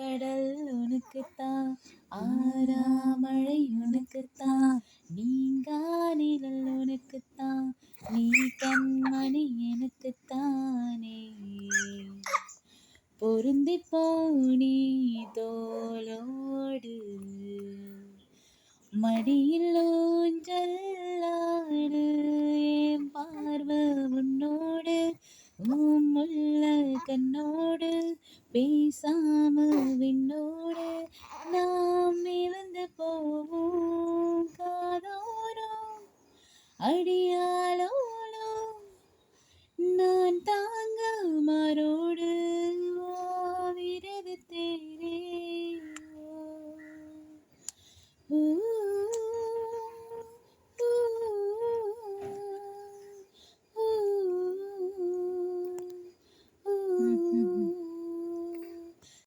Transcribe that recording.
கடல் உனக்குத்தான், ஆறாமழை உனக்குத்தான், நீங்கா நிழல் உனக்குத்தான், நீ கண்மணி எனக்குத்தானே. பொருந்தி போனி தோளோடு, மடியில் ஊஞ்சல்லாடு, என் பார்வை உன்னோடு, உள்ள கண்ணோடு, பேசாம விண்ணோடு, நாம் இழந்து போவோம் காதோறும் அடியாளோடும், நான் தாங்க மாறோடு,